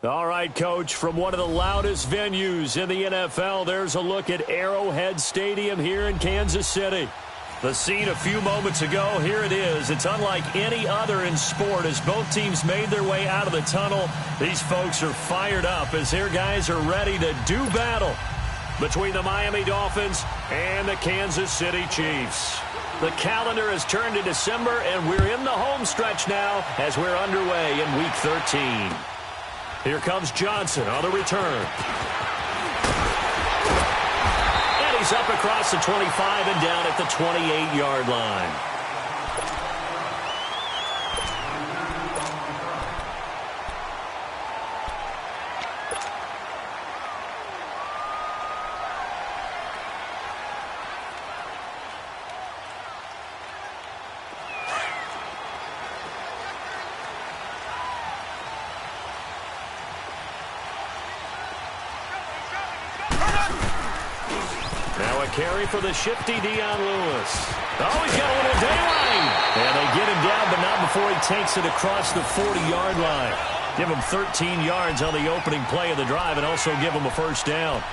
All right, Coach, from one of the loudest venues in the NFL, there's a look at Arrowhead Stadium here in Kansas City. The scene a few moments ago, here it is. It's unlike any other in sport as both teams made their way out of the tunnel. These folks are fired up as their guys are ready to do battle between the Miami Dolphins and the Kansas City Chiefs. The calendar has turned to December, and we're in the home stretch now as we're underway in Week 13. Here comes Johnson on the return. And he's up across the 25 and down at the 28-yard line. Carry for the shifty Dion Lewis. Oh, he's got a little daylight. And they get him down, but not before he takes it across the 40-yard line. Give him 13 yards on the opening play of the drive and also give him a first down.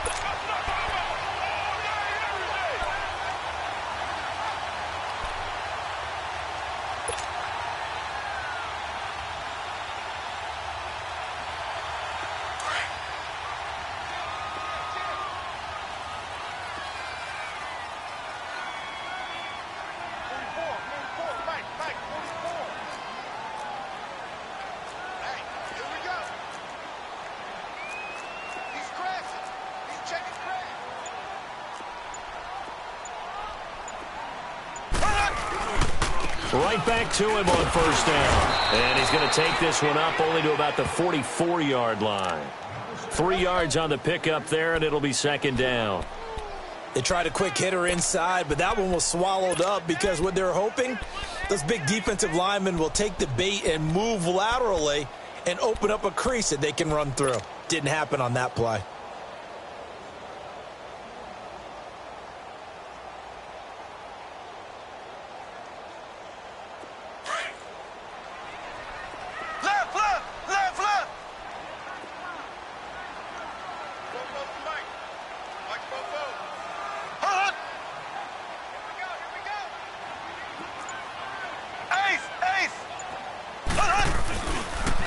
Right back to him on first down. And he's going to take this one up only to about the 44-yard line. 3 yards on the pickup there, and it'll be second down. They tried a quick hitter inside, but that one was swallowed up because what they're hoping, those big defensive linemen will take the bait and move laterally and open up a crease that they can run through. Didn't happen on that play.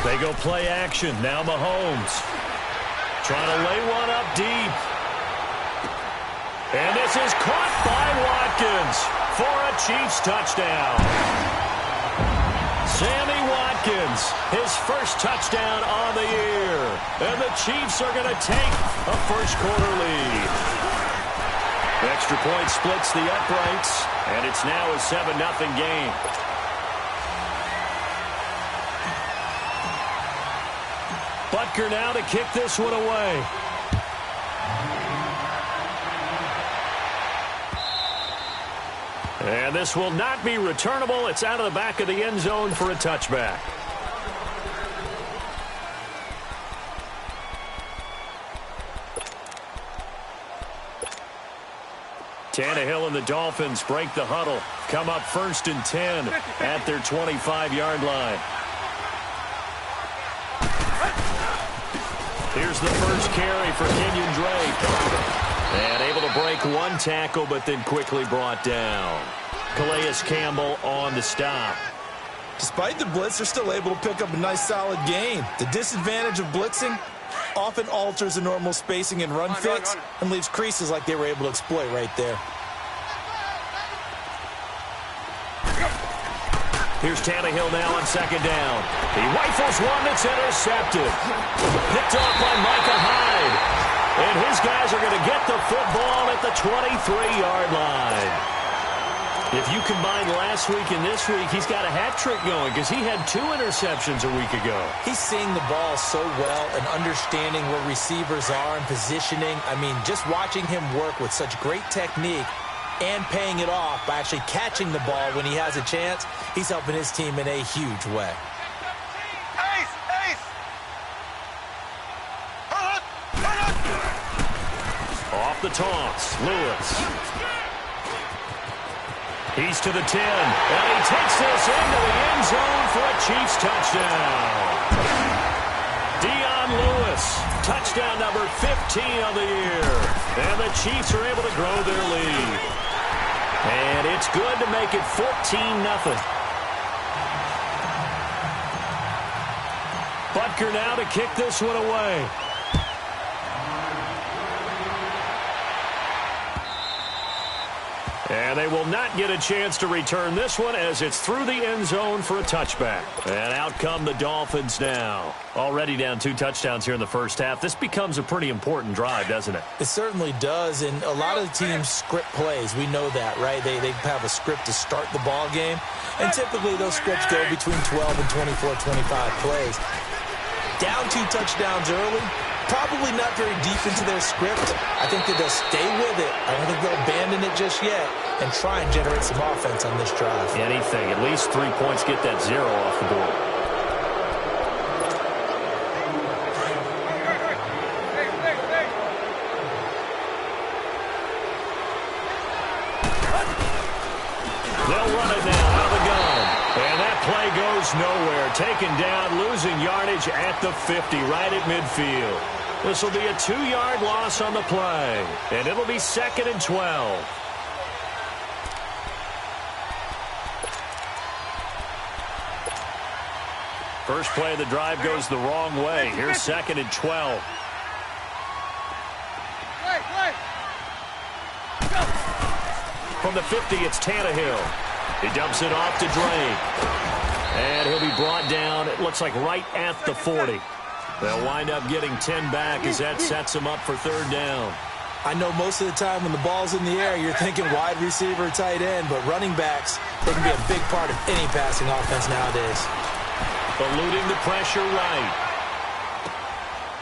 They go play action. Now Mahomes trying to lay one up deep. And this is caught by Watkins for a Chiefs touchdown. Sammy Watkins, his first touchdown on the year. And the Chiefs are going to take a first-quarter lead. The extra point splits the uprights, and it's now a 7-0 game. Butker now to kick this one away. And this will not be returnable. It's out of the back of the end zone for a touchback. Tannehill and the Dolphins break the huddle. Come up 1st and 10 at their 25-yard line. Here's the first carry for Kenyon Drake. And able to break one tackle, but then quickly brought down. Calais Campbell on the stop. Despite the blitz, they're still able to pick up a nice, solid gain. The disadvantage of blitzing often alters the normal spacing and run fits and leaves creases like they were able to exploit right there. Here's Tannehill now on second down. He rifles one that's intercepted. Picked off by Micah Hyde. And his guys are going to get the football at the 23-yard line. If you combine last week and this week, he's got a hat trick going because he had 2 interceptions a week ago. He's seeing the ball so well and understanding where receivers are and positioning. I mean, just watching him work with such great technique and paying it off by actually catching the ball when he has a chance, he's helping his team in a huge way. Off the toss, Lewis. He's to the 10, and he takes this into the end zone for a Chiefs touchdown. Dion Dion Lewis. Touchdown number 15 on the year. And the Chiefs are able to grow their lead. And it's good to make it 14-0. Butker now to kick this one away. And they will not get a chance to return this one as it's through the end zone for a touchback. And out come the Dolphins now. Already down 2 touchdowns here in the first half. This becomes a pretty important drive, doesn't it? It certainly does, and a lot of the teams script plays. We know that, right? They have a script to start the ball game, and typically those scripts go between 12 and 24, 25 plays. Down 2 touchdowns early, probably not very deep into their script. I think that they'll stay with it. I don't think they'll abandon it just yet and try and generate some offense on this drive. Anything. At least 3 points, get that 0 off the board. They'll run it now out of the gun. And that play goes nowhere. Taken down, losing yardage at the 50, right at midfield. This will be a 2-yard loss on the play. And it'll be 2nd and 12. First play of the drive goes the wrong way. Here's 2nd and 12. From the 50, it's Tannehill. He dumps it off to Drake. And he'll be brought down, it looks like right at the 40. They'll wind up getting 10 back as that sets him up for 3rd down. I know most of the time when the ball's in the air, you're thinking wide receiver, tight end, but running backs, they can be a big part of any passing offense nowadays. Eluding the pressure right.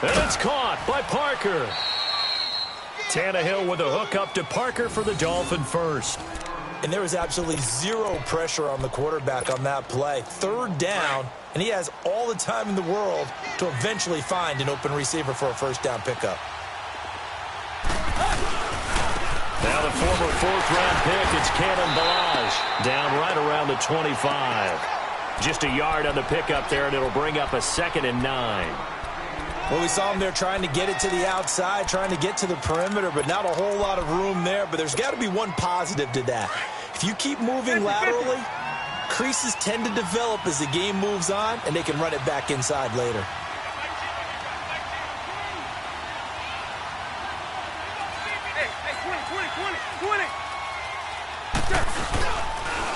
And it's caught by Parker. Tannehill with a hook up to Parker for the Dolphin first. And there was absolutely 0 pressure on the quarterback on that play. 3rd down, and he has all the time in the world to eventually find an open receiver for a 1st down pickup. Now the former 4th-round pick, it's Cannon Balaj, down right around the 25. Just a yard on the pickup there, and it'll bring up a 2nd and 9. Well, we saw him there trying to get it to the outside, trying to get to the perimeter, but not a whole lot of room there. But there's got to be one positive to that. If you keep moving laterally, creases tend to develop as the game moves on, and they can run it back inside later.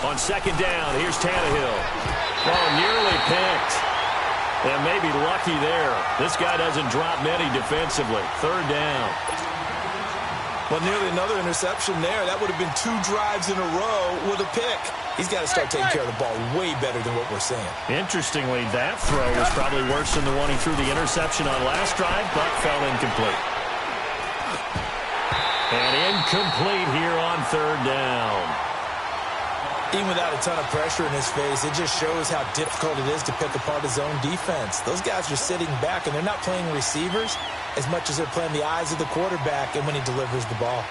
On 2nd down, here's Tannehill. Oh, nearly picked. And maybe lucky there. This guy doesn't drop many defensively. 3rd down. Well, nearly another interception there. That would have been 2 drives in a row with a pick. He's got to start taking care of the ball way better than what we're seeing. Interestingly, that throw was probably worse than the one he threw the interception on last drive, but fell incomplete. And incomplete here on 3rd down. Even without a ton of pressure in his face, it just shows how difficult it is to pick apart his own defense. Those guys are sitting back, and they're not playing receivers as much as they're playing the eyes of the quarterback and when he delivers the ball.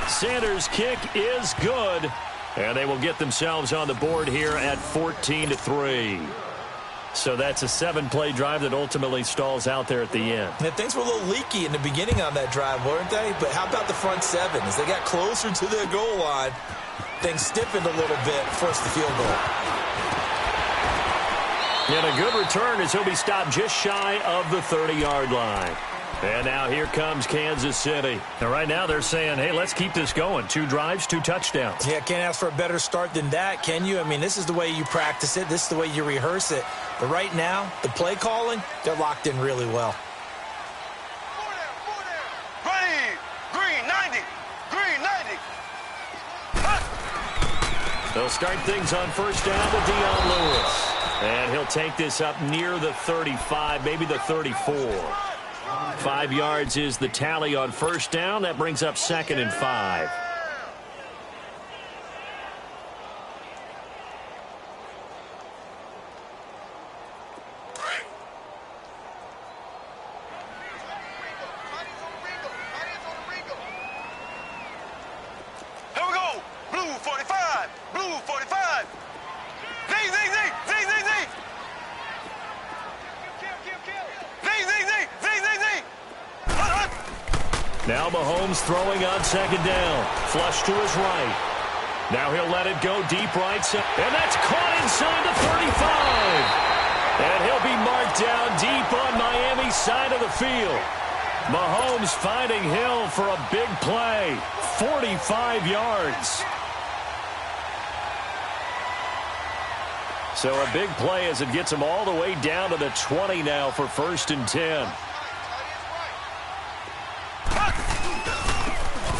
Sanders' kick is good, and they will get themselves on the board here at 14-3. So that's a 7-play drive that ultimately stalls out there at the end. And things were a little leaky in the beginning on that drive, weren't they? But how about the front 7? As they got closer to their goal line, things stiffened a little bit, forced the field goal. And a good return as he'll be stopped just shy of the 30-yard line. And now here comes Kansas City. And right now they're saying, hey, let's keep this going. 2 drives, 2 touchdowns. Yeah, can't ask for a better start than that, can you? I mean, this is the way you practice it. This is the way you rehearse it. But right now, the play calling, they're locked in really well. Green 90. Green 90. They'll start things on 1st down with Dion Lewis. And he'll take this up near the 35, maybe the 34. 5 yards is the tally on 1st down. That brings up 2nd and 5. Here we go. Blue 45. Blue 45. Z. Now Mahomes throwing on second down. Flush to his right. Now he'll let it go deep right side. And that's caught inside the 35. And he'll be marked down deep on Miami's side of the field. Mahomes finding Hill for a big play. 45 yards. So a big play as it gets him all the way down to the 20 now for 1st and 10.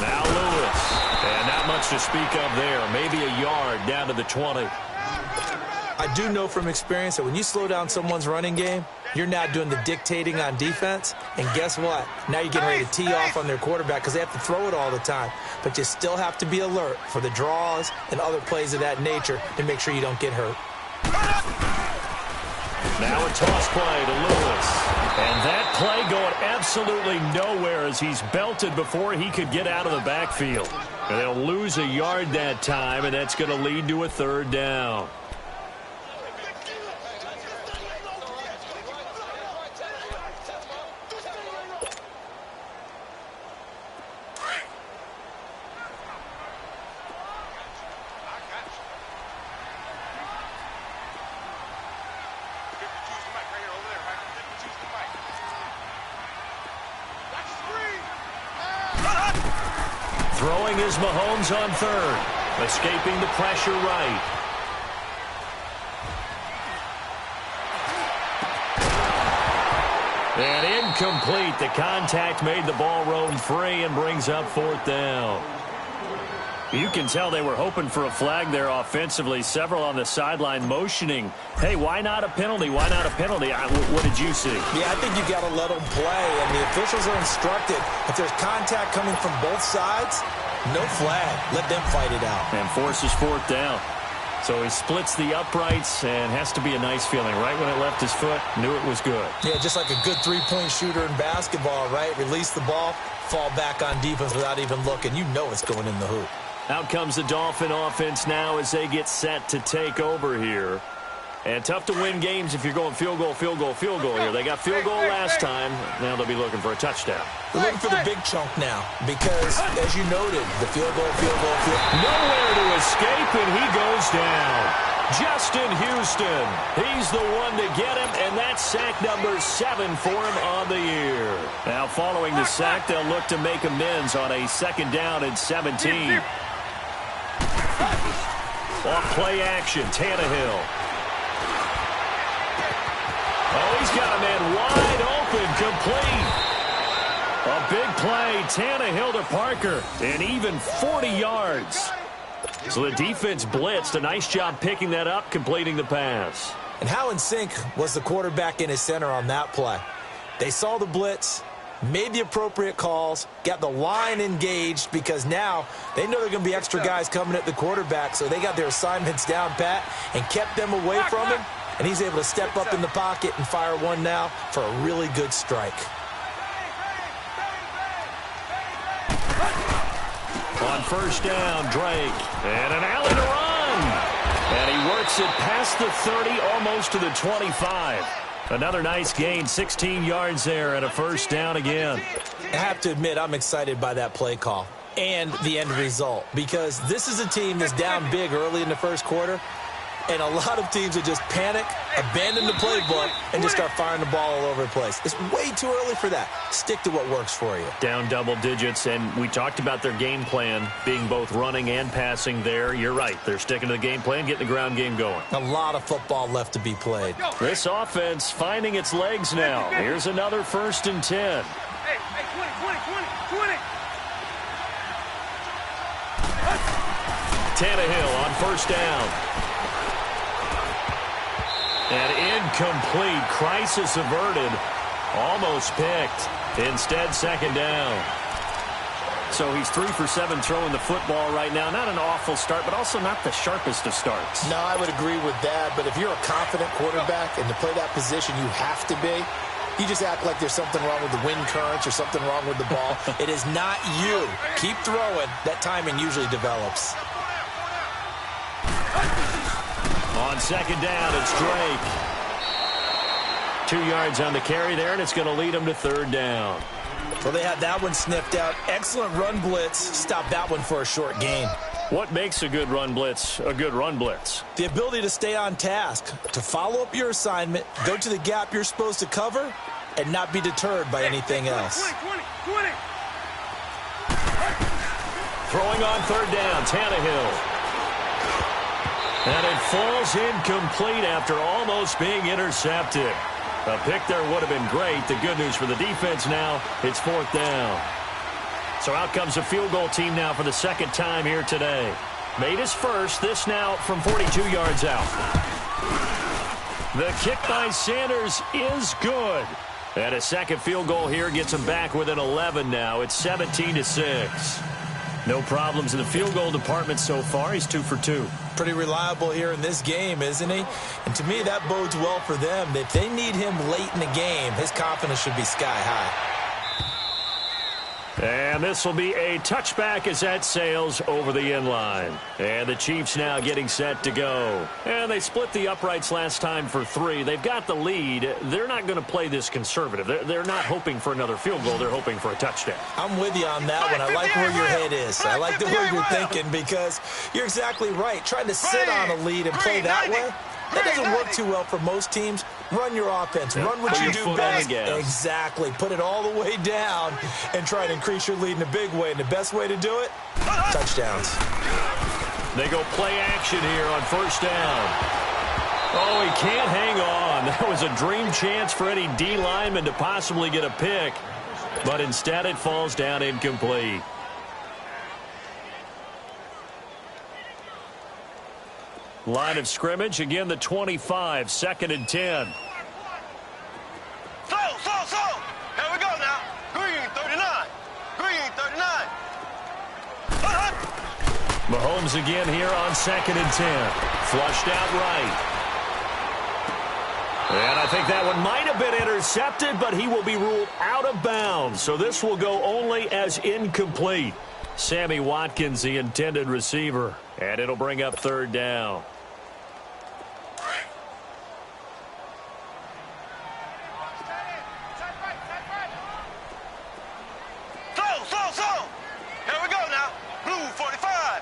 Now Lewis. And not much to speak of there. Maybe a yard down to the 20. I do know from experience that when you slow down someone's running game, you're now doing the dictating on defense. And guess what? Now you're getting ready to tee off on their quarterback because they have to throw it all the time. But you still have to be alert for the draws and other plays of that nature to make sure you don't get hurt. Now a toss play to Lewis. And that play going absolutely nowhere as he's belted before he could get out of the backfield. And they'll lose a yard that time, and that's going to lead to a 3rd down. Throwing is Mahomes on 3rd. Escaping the pressure right. And incomplete. The contact made the ball roam free and brings up 4th down. You can tell they were hoping for a flag there offensively. Several on the sideline motioning. Hey, why not a penalty? Why not a penalty? What did you see? Yeah, I think you got to let them play, and the officials are instructed. If there's contact coming from both sides, no flag. Let them fight it out. And forces 4th down. So he splits the uprights and has to be a nice feeling. Right when it left his foot, knew it was good. Yeah, just like a good three-point shooter in basketball, right? Release the ball, fall back on defense without even looking. You know it's going in the hoop. Out comes the Dolphin offense now as they get set to take over here. And tough to win games if you're going field goal, field goal, field goal here. They got field goal last time. Now they'll be looking for a touchdown. They're looking for the big chunk now because, as you noted, the field goal, field goal, field goal. Nowhere to escape, and he goes down. Justin Houston, he's the one to get him, and that's sack number 7 for him on the year. Now following the sack, they'll look to make amends on a 2nd down and 17. Off play action, Tannehill. Oh, he's got a man wide open, complete. A big play, Tannehill to Parker, and even 40 yards. So the defense blitzed. A nice job picking that up, completing the pass. And how in sync was the quarterback in his center on that play? They saw the blitz, made the appropriate calls, got the line engaged because now they know there are going to be extra guys coming at the quarterback, so they got their assignments down pat and kept them away from him, and he's able to step up in the pocket and fire one now for a really good strike. On 1st down, Drake, and an alley to run. And he works it past the 30, almost to the 25. Another nice gain, 16 yards there, and a 1st down again. I have to admit, I'm excited by that play call and the end result because this is a team that's down big early in the 1st quarter, and a lot of teams that just panic, abandon the playbook, and just start firing the ball all over the place. It's way too early for that. Stick to what works for you. Down double digits, and we talked about their game plan being both running and passing there. You're right. They're sticking to the game plan, getting the ground game going. A lot of football left to be played. This offense finding its legs now. Here's another 1st and 10. Hey, 20. Tannehill on 1st down. And incomplete. Crisis averted. Almost picked. Instead, 2nd down. So he's 3 for 7 throwing the football right now. Not an awful start, but also not the sharpest of starts. No, I would agree with that. But if you're a confident quarterback and to play that position, you have to be. You just act like there's something wrong with the wind currents or something wrong with the ball. It is not you. Keep throwing. That timing usually develops. On 2nd down, it's Drake. 2 yards on the carry there, and it's going to lead him to 3rd down. Well, they had that one sniffed out. Excellent run blitz. Stop that one for a short gain. What makes a good run blitz a good run blitz? The ability to stay on task, to follow up your assignment, go to the gap you're supposed to cover, and not be deterred by anything else. 20. Throwing on third down, Tannehill. And it falls incomplete after almost being intercepted. A pick there would have been great. The good news for the defense now, it's fourth down. So out comes a field goal team now for the second time here today. Made his first, this now from 42 yards out. The kick by Sanders is good. And a second field goal here gets him back within 11 now. It's 17-6. No problems in the field goal department so far. He's 2 for 2. Pretty reliable here in this game, isn't he? And to me, that bodes well for them. If they need him late in the game, his confidence should be sky high. And this will be a touchback as that sails over the end line. And the Chiefs now getting set to go. And they split the uprights last time for 3. They've got the lead. They're not going to play this conservative. They're not hoping for another field goal. They're hoping for a touchdown. I'm with you on that one. I like where your head is. I like the way you're thinking because you're exactly right. Trying to sit on a lead and play that way, that doesn't work too well for most teams. Run your offense. Run what you do best. Exactly. Put it all the way down and try to increase your lead in a big way. And the best way to do it, touchdowns. They go play action here on first down. Oh, he can't hang on. That was a dream chance for any D lineman to possibly get a pick. But instead it falls down incomplete. Line of scrimmage, again the 25, 2nd and 10. So. Here we go now. Green 39. Mahomes again here on 2nd and 10. Flushed out right. And I think that one might have been intercepted, but he will be ruled out of bounds. So this will go only as incomplete. Sammy Watkins, the intended receiver. And it'll bring up third down. So. Here we go now. Blue 45.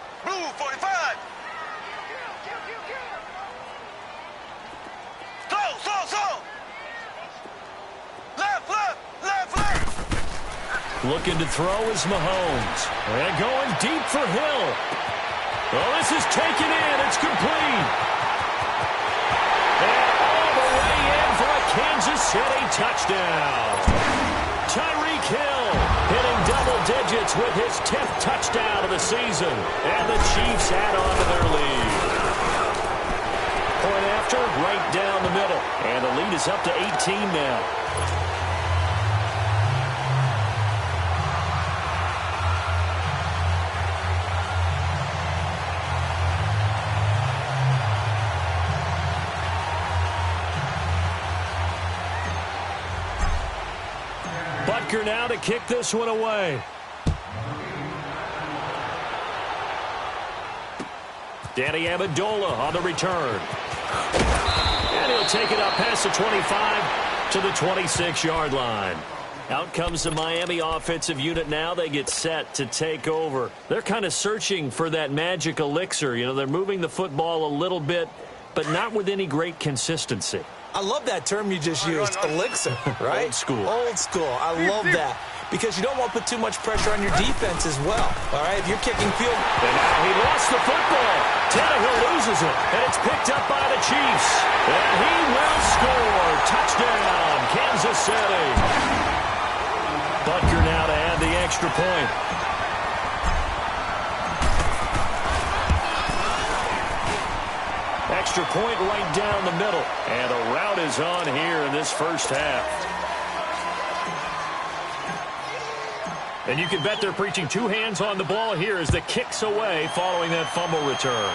So. Left. Looking to throw is Mahomes. And going deep for Hill. Well, this is taken in. It's complete. And all the way in for a Kansas City touchdown. Tyreek Hill hitting double digits with his 10th touchdown of the season. And the Chiefs add on to their lead. Point after, right down the middle. And the lead is up to 18 now. Butker now to kick this one away. Danny Amendola on the return. And he'll take it up past the 25 to the 26-yard line. Out comes the Miami offensive unit now. They get set to take over. They're kind of searching for that magic elixir. You know, they're moving the football a little bit, but not with any great consistency. I love that term you just used, elixir, right? Old school. Old school. I love that because you don't want to put too much pressure on your defense as well, all right? If you're kicking field. And now he lost the football. Tannehill loses it, and it's picked up by the Chiefs. And he will score. Touchdown, Kansas City. Butker now to add the extra point. Extra point right down the middle. And a rout is on here in this first half. And you can bet they're preaching two hands on the ball here as the kick's away following that fumble return.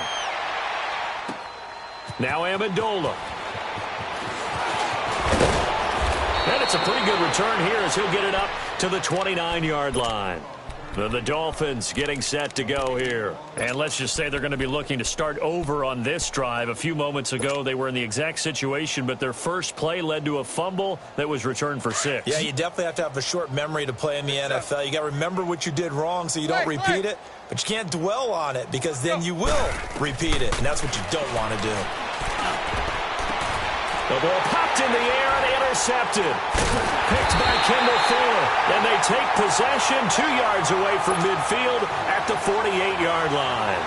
Now Amendola. And it's a pretty good return here as he'll get it up to the 29-yard line. The Dolphins getting set to go here. And let's just say they're going to be looking to start over on this drive. A few moments ago, they were in the exact situation, but their first play led to a fumble that was returned for 6. Yeah, you definitely have to have a short memory to play in the NFL. You got to remember what you did wrong so you don't repeat it, but you can't dwell on it because then you will repeat it, and that's what you don't want to do. The ball popped in the air and intercepted. Picked by Kendall Fuller. And they take possession 2 yards away from midfield at the 48-yard line.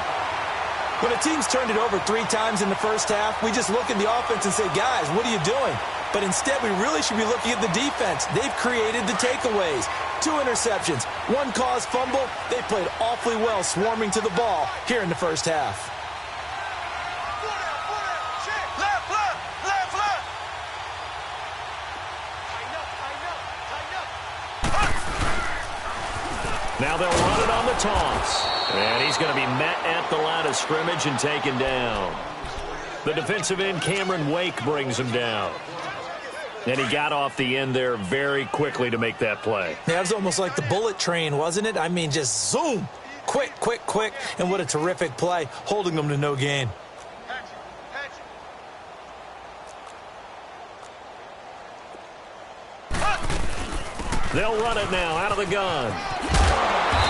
When a team's turned it over 3 times in the first half, we just look at the offense and say, guys, what are you doing? But instead, we really should be looking at the defense. They've created the takeaways. 2 interceptions, 1 caused fumble. They played awfully well swarming to the ball here in the first half. Now they'll run it on the toss. And he's going to be met at the line of scrimmage and taken down. The defensive end, Cameron Wake, brings him down. And he got off the end there very quickly to make that play. Yeah, it was almost like the bullet train, wasn't it? I mean, just zoom. Quick, quick, quick. And what a terrific play, holding them to no gain. They'll run it now out of the gun.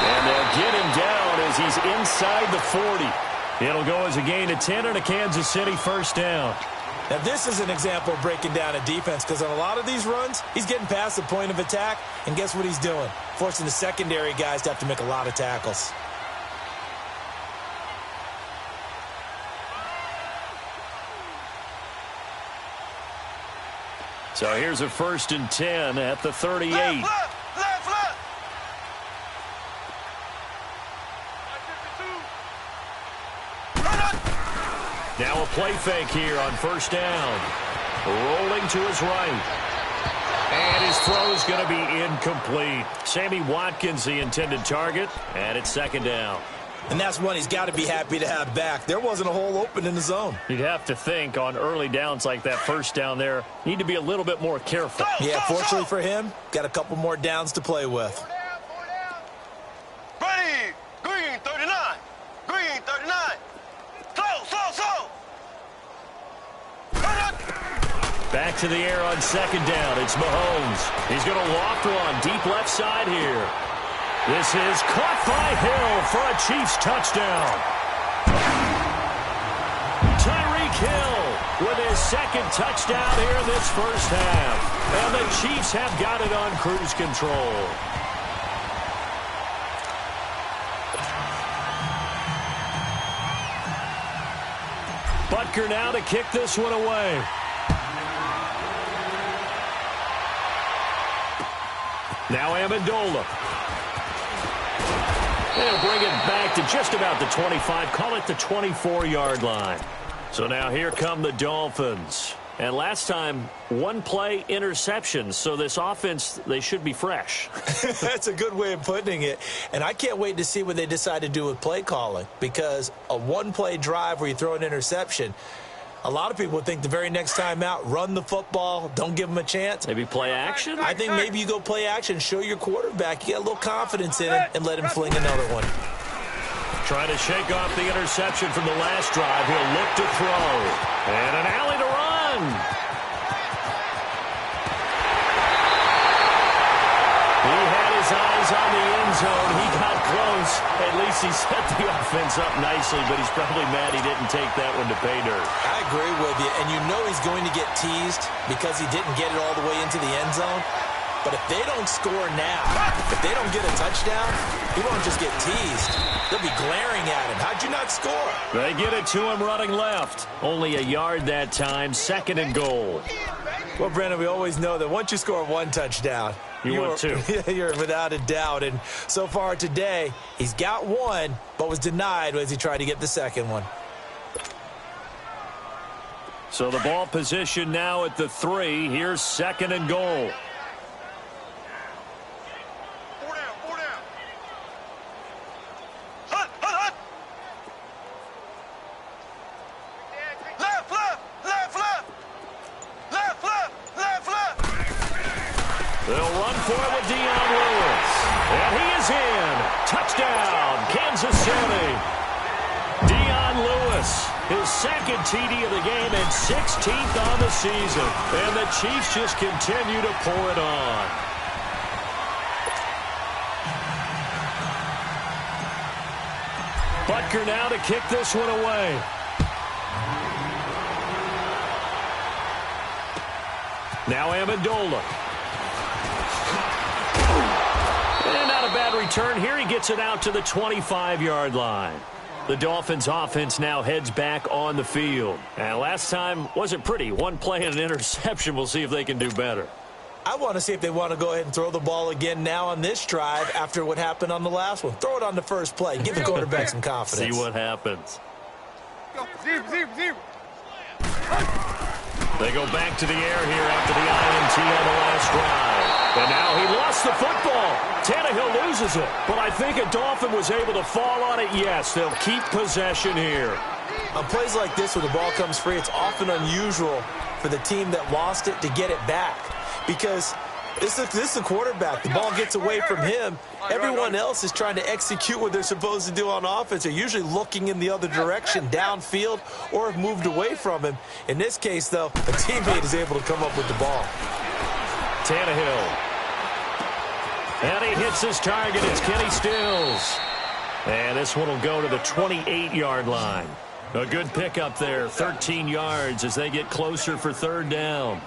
And they'll get him down as he's inside the 40. It'll go as a gain of 10 and a Kansas City first down. Now, this is an example of breaking down a defense because on a lot of these runs, he's getting past the point of attack, and guess what he's doing? Forcing the secondary guys to have to make a lot of tackles. So here's a 1st and 10 at the 38. Left. Now a play fake here on 1st down. Rolling to his right. And his throw is going to be incomplete. Sammy Watkins, the intended target, and it's 2nd down. And that's one he's got to be happy to have back. There wasn't a hole open in the zone. You'd have to think on early downs like that 1st down there, you need to be a little bit more careful. Yeah, fortunately for him, got a couple more downs to play with. Ready. Green 39. Green 39. Slow. Back to the air on 2nd down. It's Mahomes. He's going to loft one deep left side here. This is caught by Hill for a Chiefs touchdown. Tyreek Hill with his 2nd touchdown here in this first half. And the Chiefs have got it on cruise control. Butker now to kick this one away. Now Amendola. They'll bring it back to just about the 25. Call it the 24-yard line. So now here come the Dolphins. And last time, 1 play interception. So this offense, they should be fresh. That's a good way of putting it. And I can't wait to see what they decide to do with play calling. Because a 1-play drive where you throw an interception, a lot of people would think the very next time out, run the football, don't give them a chance. Maybe play action? I think maybe you go play action, show your quarterback. You got a little confidence in him, and let him fling another one. Trying to shake off the interception from the last drive. He'll look to throw. And an alley to run. He had his eyes on the end zone. He got close. At least he set the offense up nicely, but he's probably mad he didn't take that one to pay dirt. I agree with you, and you know he's going to get teased because he didn't get it all the way into the end zone. But if they don't score now, if they don't get a touchdown, he won't just get teased. They'll be glaring at him. How'd you not score? They get it to him running left. Only a yard that time, 2nd and goal. Well, Brandon, we always know that once you score 1 touchdown, you want 2. You're without a doubt. And so far today, he's got 1, but was denied as he tried to get the 2nd one. So the ball position now at the 3. Here's 2nd and goal. City. Dion Lewis, his second TD of the game and 16th on the season. And the Chiefs just continue to pour it on. Butker now to kick this one away. Now Amendola. And not a bad return here. He gets it out to the 25-yard line. The Dolphins' offense now heads back on the field. And last time wasn't pretty. One play and an interception. We'll see if they can do better. I want to see if they want to go ahead and throw the ball again now on this drive after what happened on the last one. Throw it on the first play. Give the quarterback some confidence. See what happens. They go back to the air here after the INT on the last drive. And now he lost the football. Tannehill loses it. But I think a Dolphin was able to fall on it. Yes, they'll keep possession here. On plays like this where the ball comes free, it's often unusual for the team that lost it to get it back. Because this is the quarterback. The ball gets away from him. Everyone else is trying to execute what they're supposed to do on offense. They're usually looking in the other direction, downfield, or have moved away from him. In this case, though, a teammate is able to come up with the ball. Tannehill. And he hits his target. It's Kenny Stills. And this one will go to the 28-yard line. A good pickup there, 13 yards as they get closer for third down.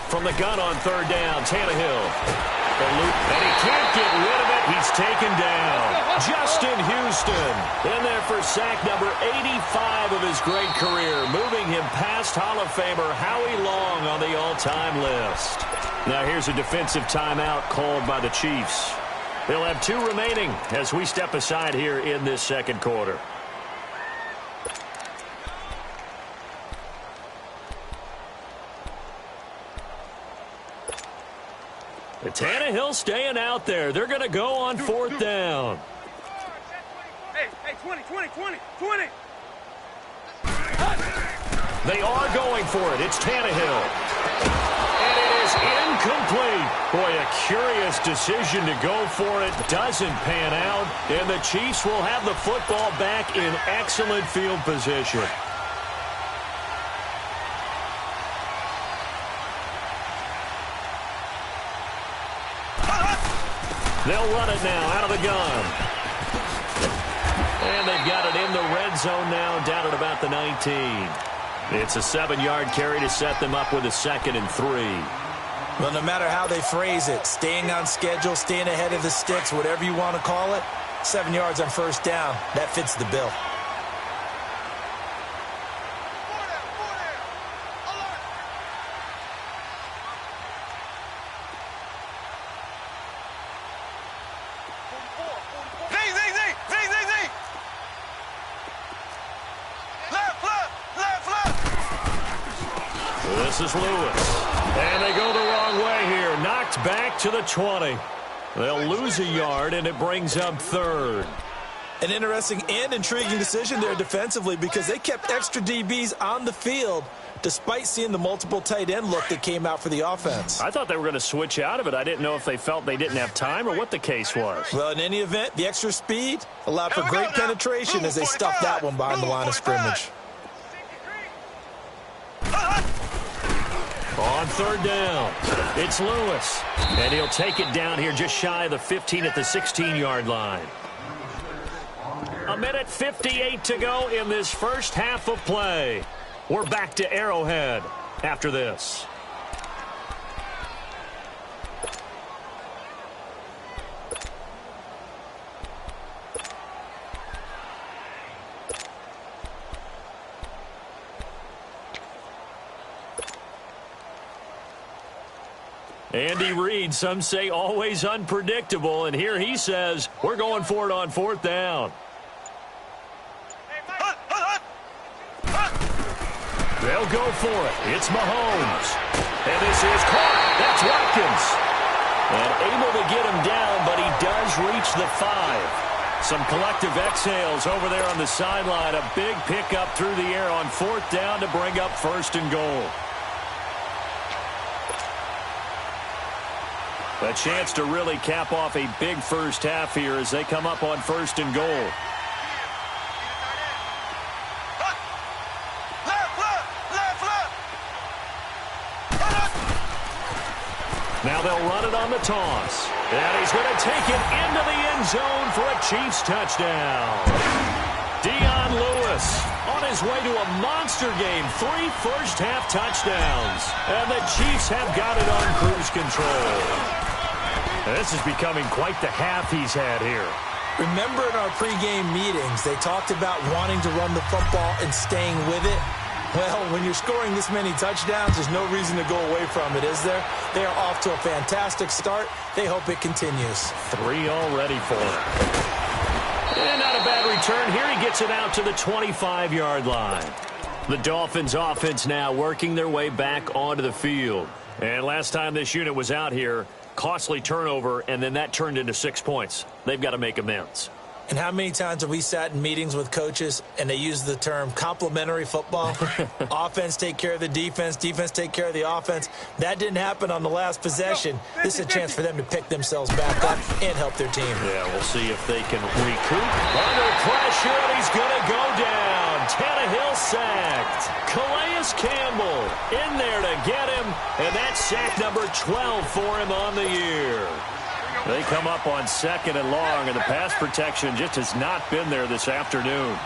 From the gun on third down, Tannehill. And he can't get rid of it. He's taken down. Justin Houston in there for sack number 85 of his great career, moving him past Hall of Famer Howie Long on the all-time list. Now here's a defensive timeout called by the Chiefs. They'll have 2 remaining as we step aside here in this second quarter. Tannehill staying out there. They're going to go on fourth down. Hey, 20. They are going for it. It's Tannehill. And it is incomplete. Boy, a curious decision to go for it. Doesn't pan out. And the Chiefs will have the football back in excellent field position. They'll run it now out of the gun. And they've got it in the red zone now, down at about the 19. It's a 7-yard carry to set them up with a 2nd and 3. Well, no matter how they phrase it, staying on schedule, staying ahead of the sticks, whatever you want to call it, 7 yards on first down, that fits the bill. This is Lewis. And they go the wrong way here. Knocked back to the 20. They'll lose a yard, and it brings up third. An interesting and intriguing decision there defensively because they kept extra DBs on the field despite seeing the multiple tight end look that came out for the offense. I thought they were going to switch out of it. I didn't know if they felt they didn't have time or what the case was. Well, in any event, the extra speed allowed for great penetration as they stuffed that one behind the line of scrimmage. On third down, it's Lewis. And he'll take it down here just shy of the 15 at the 16-yard line. 1:58 to go in this first half of play. We're back to Arrowhead after this. Andy Reid, some say always unpredictable, and here he says we're going for it on fourth down. They'll go for it. It's Mahomes. And this is caught. That's Watkins. And able to get him down, but he does reach the 5. Some collective exhales over there on the sideline. A big pickup through the air on fourth down to bring up first and goal. A chance to really cap off a big first half here as they come up on 1st and goal. Now they'll run it on the toss. And he's going to take it into the end zone for a Chiefs touchdown. Dion Lewis on his way to a monster game. 3 first-half touchdowns. And the Chiefs have got it on cruise control. This is becoming quite the half he's had here. Remember in our pregame meetings, they talked about wanting to run the football and staying with it? Well, when you're scoring this many touchdowns, there's no reason to go away from it, is there? They are off to a fantastic start. They hope it continues. 3 already for him. And not a bad return here. He gets it out to the 25-yard line. The Dolphins offense now working their way back onto the field. And last time this unit was out here, costly turnover, and then that turned into 6 points. They've got to make amends. And how many times have we sat in meetings with coaches and they use the term complementary football? Offense take care of the defense, defense take care of the offense. That didn't happen on the last possession. This is a chance for them to pick themselves back up and help their team. Yeah, we'll see if they can recoup. Under pressure, and he's going to go down. Tannehill sacked. Calais Campbell in there to get him, and that's sack number 12 for him on the year. They come up on 2nd and long, and the pass protection just has not been there this afternoon.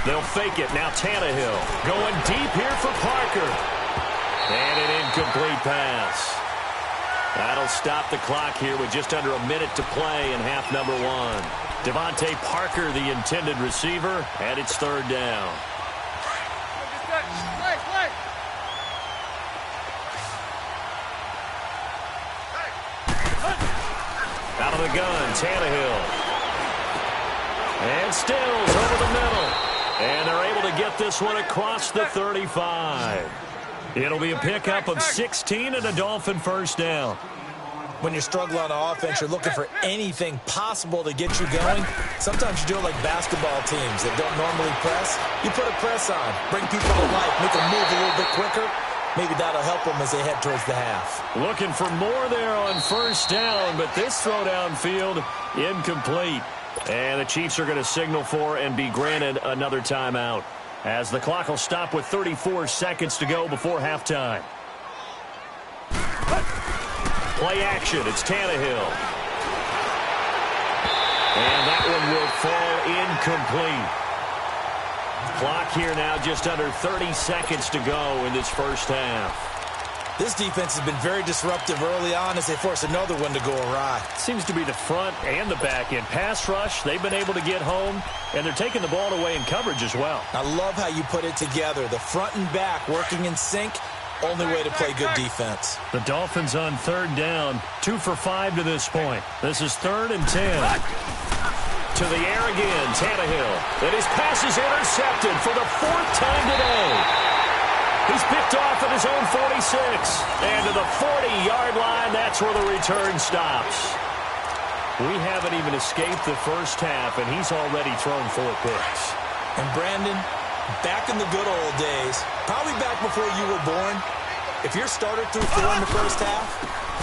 They'll fake it. Now Tannehill going deep here for Parker. And an incomplete pass. That'll stop the clock here with just under a minute to play in half number 1. Devontae Parker, the intended receiver, and it's 3rd down. Out of the gun, Tannehill. And Stills over the middle. And they're able to get this one across the 35. It'll be a pickup of 16 and a Dolphin first down. When you're struggling on offense, you're looking for anything possible to get you going. Sometimes you do it like basketball teams that don't normally press. You put a press on, bring people to life, make them move a little bit quicker. Maybe that'll help them as they head towards the half. Looking for more there on first down, but this throw downfield incomplete. And the Chiefs are going to signal for and be granted another timeout, as the clock will stop with 34 seconds to go before halftime. Play action. It's Tannehill. And that one will fall incomplete. Clock here now just under 30 seconds to go in this first half. This defense has been very disruptive early on as they force another one to go awry. Seems to be the front and the back end. Pass rush, they've been able to get home, and they're taking the ball away in coverage as well. I love how you put it together. The front and back working in sync. Only way to play good defense. The Dolphins on 3rd down. 2 for 5 to this point. This is 3rd and 10. To the air again, Tannehill. And his pass is intercepted for the 4th time today. He's picked off at his own 46. And to the 40-yard line, that's where the return stops. We haven't even escaped the first half, and he's already thrown 4 picks. And Brandon, back in the good old days, probably back before you were born, if your starter threw 4 in the first half,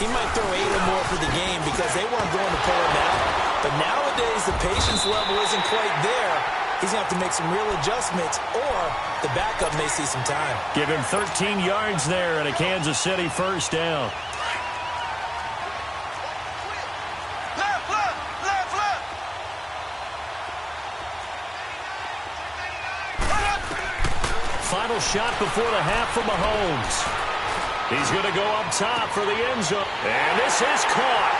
he might throw 8 or more for the game because they weren't going to pull him out. But nowadays, the patience level isn't quite there. He's going to have to make some real adjustments, or the backup may see some time. Give him 13 yards there and a Kansas City first down. Final shot before the half from Mahomes. He's going to go up top for the end zone. And this is caught.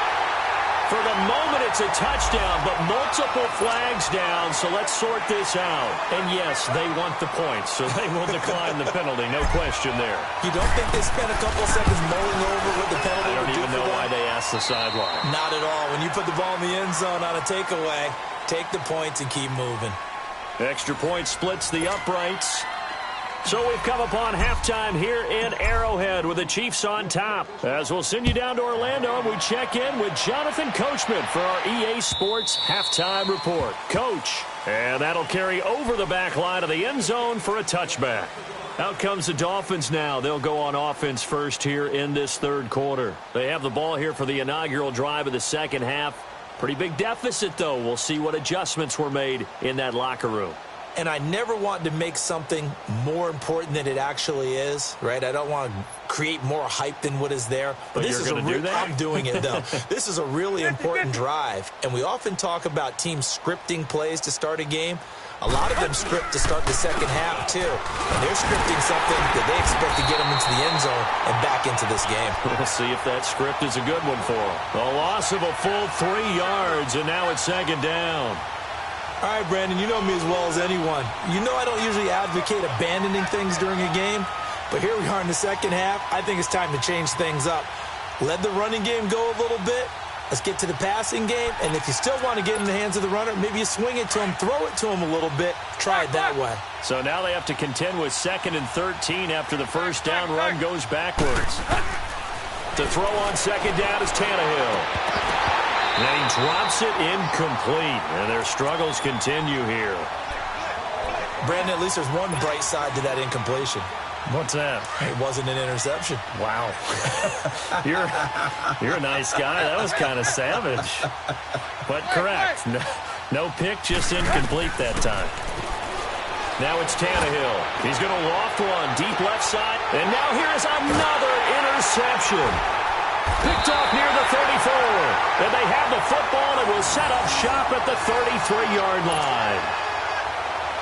For the moment, it's a touchdown, but multiple flags down, so let's sort this out. And yes, they want the points, so they will decline the penalty, no question there. You don't think they spent a couple seconds mulling over what the penalty would do for them? I don't even know why they asked the sideline. Not at all. When you put the ball in the end zone on a takeaway, take the points and keep moving. Extra point splits the uprights. So we've come upon halftime here in Arrowhead with the Chiefs on top. As we'll send you down to Orlando, and we check in with Jonathan Coachman for our EA Sports Halftime Report. Coach, and that'll carry over the back line of the end zone for a touchback. Out comes the Dolphins now. They'll go on offense first here in this third quarter. They have the ball here for the inaugural drive of the second half. Pretty big deficit, though. We'll see what adjustments were made in that locker room. And I never want to make something more important than it actually is, right? I don't want to create more hype than what is there. But this is do that? I'm doing it, though. This is a really important drive. And we often talk about teams scripting plays to start a game. A lot of them script to start the second half, too. And they're scripting something that they expect to get them into the end zone and back into this game. We'll see if that script is a good one for them. A loss of a full 3 yards, and now it's second down. All right, Brandon, you know me as well as anyone. You know I don't usually advocate abandoning things during a game, but here we are in the second half. I think it's time to change things up. Let the running game go a little bit. Let's get to the passing game, and if you still want to get in the hands of the runner, maybe you swing it to him, throw it to him a little bit, try it that way. So now they have to contend with 2nd and 13 after the first down run goes backwards. To throw on second down is Tannehill. And he drops it incomplete, and their struggles continue here. Brandon, at least there's one bright side to that incompletion. What's that? It wasn't an interception. Wow. You're a nice guy. That was kind of savage. But correct. No pick, just incomplete that time. Now it's Tannehill. He's going to loft one deep left side. And now here is another interception. Picked off near the 34. And they have the football and will set up shop at the 33-yard line.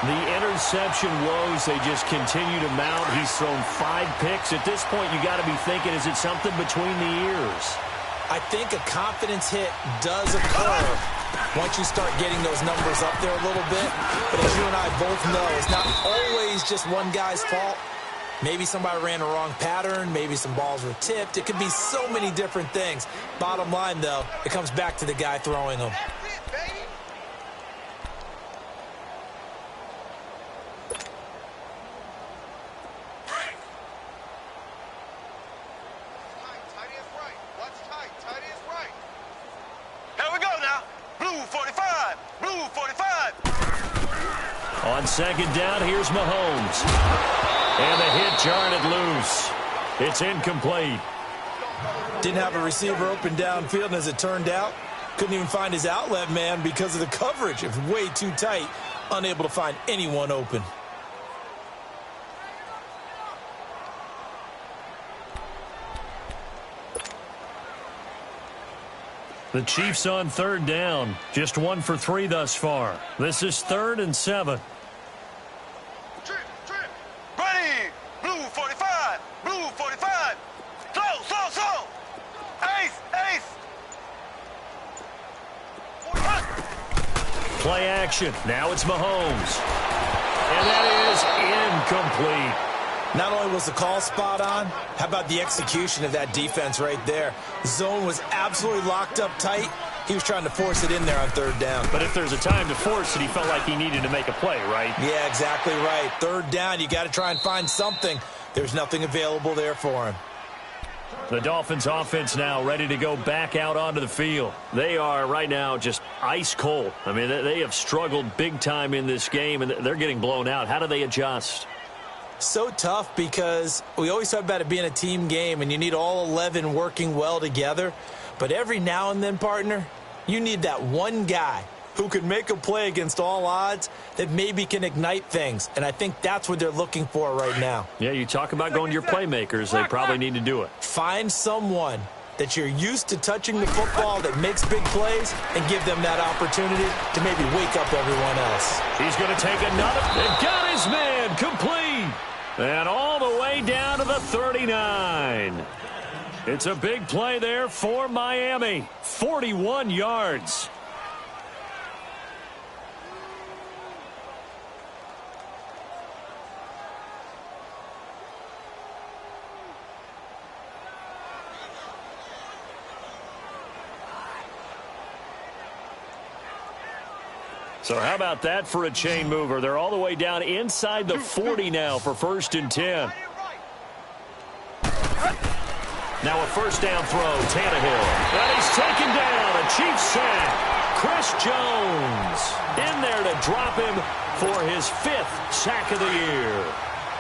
The interception woes, they just continue to mount. He's thrown 5 picks. At this point, you got to be thinking, is it something between the ears? I think a confidence hit does occur once you start getting those numbers up there a little bit. But as you and I both know, it's not always just one guy's fault. Maybe somebody ran a wrong pattern. Maybe some balls were tipped. It could be so many different things. Bottom line, though, it comes back to the guy throwing them. On second down, here's Mahomes. And the hit jarred it loose. It's incomplete. Didn't have a receiver open downfield, and as it turned out, couldn't even find his outlet man because of the coverage. It was way too tight, unable to find anyone open. The Chiefs on third down. Just 1 for 3 thus far. This is 3rd and 7. Ready! Blue 45! Blue 45! Slow! Ace! Play action. Now it's Mahomes. And that is incomplete. Not only was the call spot on, how about the execution of that defense right there? The zone was absolutely locked up tight. He was trying to force it in there on third down. But if there's a time to force it, he felt like he needed to make a play, right? Yeah, exactly right. Third down, you got to try and find something. There's nothing available there for him. The Dolphins offense now ready to go back out onto the field. They are right now just ice cold. I mean, they have struggled big time in this game, and they're getting blown out. How do they adjust? So tough because we always talk about it being a team game, and you need all 11 working well together. But every now and then, partner, you need that one guy who can make a play against all odds that maybe can ignite things. And I think that's what they're looking for right now. Yeah, you talk about going to your playmakers. They probably need to do it. Find someone that you're used to touching the football that makes big plays and give them that opportunity to maybe wake up everyone else. He's going to take another. They've got his man complete. And all the way down to the 39. It's a big play there for Miami. 41 yards. So how about that for a chain mover? They're all the way down inside the 40 now for 1st and 10. Now a first down throw, Tannehill. And he's taken down, a Chiefs sack. Chris Jones in there to drop him for his 5th sack of the year.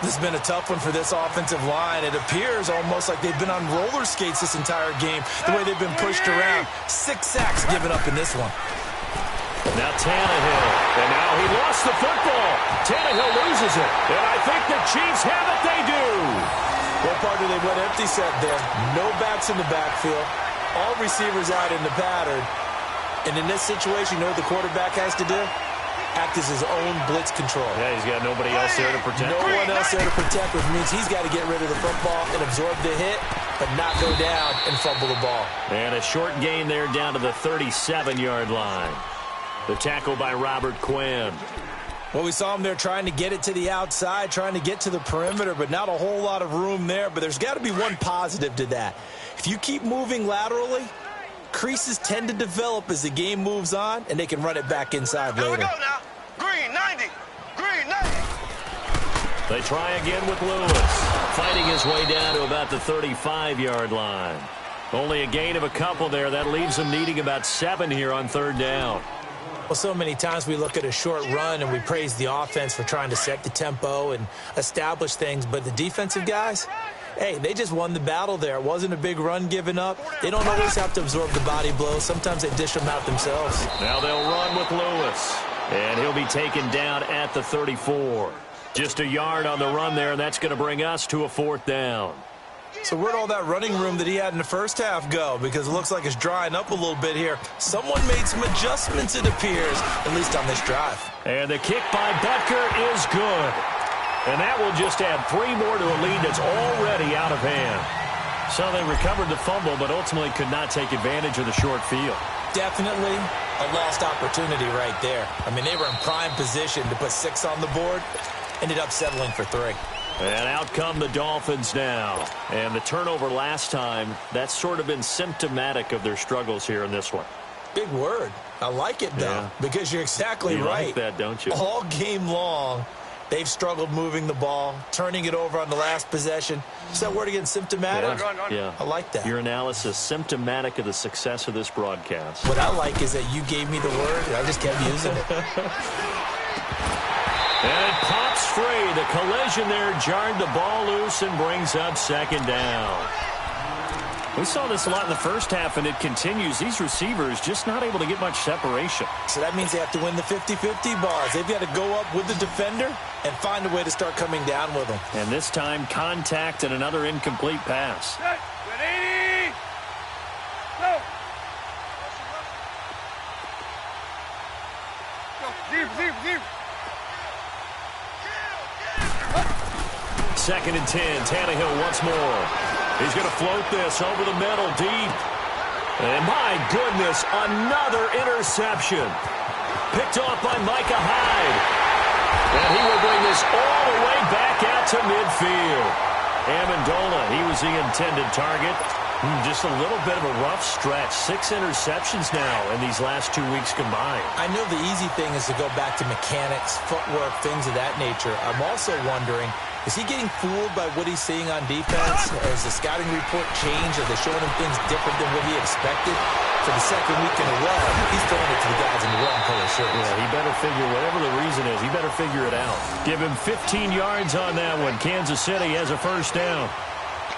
This has been a tough one for this offensive line. It appears almost like they've been on roller skates this entire game, the way they've been pushed around. 6 sacks given up in this one. Now Tannehill, and now he lost the football. Tannehill loses it, and I think the Chiefs have it. They do. What part do they went empty set there? No backs in the backfield. All receivers out in the pattern. And in this situation, you know what the quarterback has to do? Act as his own blitz control. Yeah, he's got nobody else there to protect. No one else there to protect, which means he's got to get rid of the football and absorb the hit, but not go down and fumble the ball. And a short gain there down to the 37-yard line. The tackle by Robert Quinn. Well, we saw him there trying to get it to the outside, trying to get to the perimeter, but not a whole lot of room there. But there's got to be one positive to that. If you keep moving laterally, creases tend to develop as the game moves on, and they can run it back inside later. Here we go now. Green 90. Green 90. They try again with Lewis, fighting his way down to about the 35-yard line. Only a gain of a couple there. That leaves them needing about 7 here on 3rd down. Well, so many times we look at a short run and we praise the offense for trying to set the tempo and establish things, but the defensive guys, hey, they just won the battle there. It wasn't a big run given up. They don't always have to absorb the body blows. Sometimes they dish them out themselves. Now they'll run with Lewis, and he'll be taken down at the 34. Just a yard on the run there, and that's going to bring us to a 4th down. So where'd all that running room that he had in the first half go? Because it looks like it's drying up a little bit here. Someone made some adjustments, it appears, at least on this drive. And the kick by Butker is good. And that will just add 3 more to a lead that's already out of hand. So they recovered the fumble, but ultimately could not take advantage of the short field. Definitely a lost opportunity right there. I mean, they were in prime position to put 6 on the board. Ended up settling for 3. And out come the Dolphins now. And the turnover last time, that's sort of been symptomatic of their struggles here in this one. Big word. I like it, though, because you're exactly right. You like that, don't you? All game long, they've struggled moving the ball, turning it over on the last possession. Is that word again, symptomatic? Yeah. I like that. Your analysis, symptomatic of the success of this broadcast. What I like is that you gave me the word, and I just kept using it. And it pops free. The collision there jarred the ball loose and brings up 2nd down. We saw this a lot in the first half, and it continues. These receivers just not able to get much separation. So that means they have to win the 50-50 balls. They've got to go up with the defender and find a way to start coming down with them. And this time, contact and another incomplete pass. Ready? Go. Deep. 2nd and 10. Tannehill once more. He's going to float this over the middle, deep. And my goodness, another interception. Picked off by Micah Hyde. And he will bring this all the way back out to midfield. Amendola, he was the intended target. Just a little bit of a rough stretch. 6 interceptions now in these last 2 weeks combined. I know the easy thing is to go back to mechanics, footwork, things of that nature. I'm also wondering, is he getting fooled by what he's seeing on defense? Has the scouting report changed? Are they showing him things different than what he expected? For the 2nd week in a row, he's throwing it to the guys in the wrong color shirts. Yeah, he better figure, whatever the reason is, he better figure it out. Give him 15 yards on that one. Kansas City has a 1st down.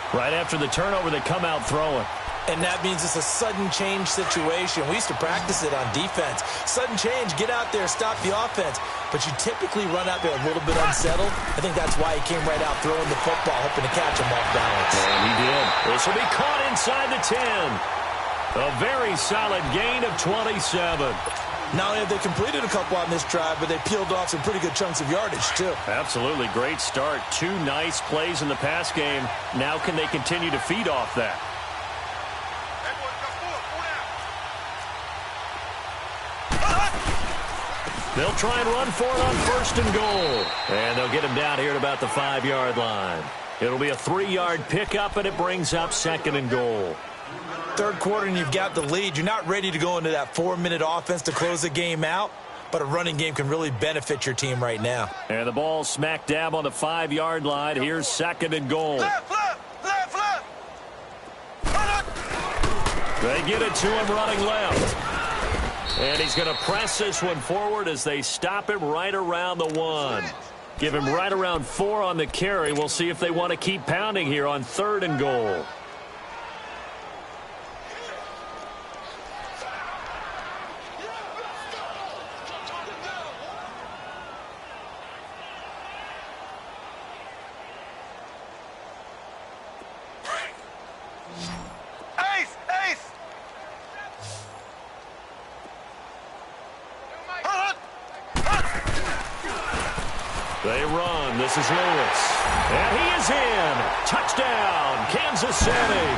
Right after the turnover, they come out throwing. And that means it's a sudden change situation. We used to practice it on defense. Sudden change, get out there, stop the offense. But you typically run out there a little bit unsettled. I think that's why he came right out throwing the football, hoping to catch him off balance. And he did. This will be caught inside the 10. A very solid gain of 27. Not only have they completed a couple on this drive, but they peeled off some pretty good chunks of yardage, too. Absolutely. Great start. 2 nice plays in the pass game. Now can they continue to feed off that? They'll try and run for it on 1st and goal. And they'll get him down here at about the 5-yard line. It'll be a 3-yard pickup, and it brings up 2nd and goal. 3rd quarter and you've got the lead. You're not ready to go into that 4-minute offense to close the game out. but a running game can really benefit your team right now. And the ball smack dab on the 5-yard line. Here's 2nd and goal. Left. They get it to him running left. And he's going to press this one forward as they stop him right around the 1. Give him right around 4 on the carry. We'll see if they want to keep pounding here on 3rd and goal. They run. This is Lewis. And he is in. Touchdown, Kansas City.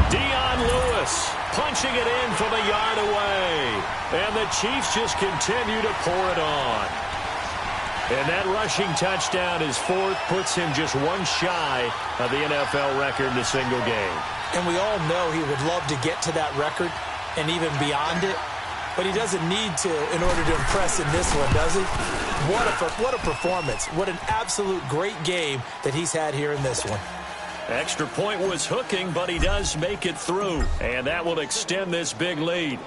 Dion Lewis punching it in from a yard away. And the Chiefs just continue to pour it on. And that rushing touchdown, his 4th, puts him just 1 shy of the NFL record in a single game. And we all know he would love to get to that record and even beyond it. But he doesn't need to in order to impress in this one, does he? What a performance. What an absolute great game that he's had here in this one. Extra point was hooking, but he does make it through. And that will extend this big lead.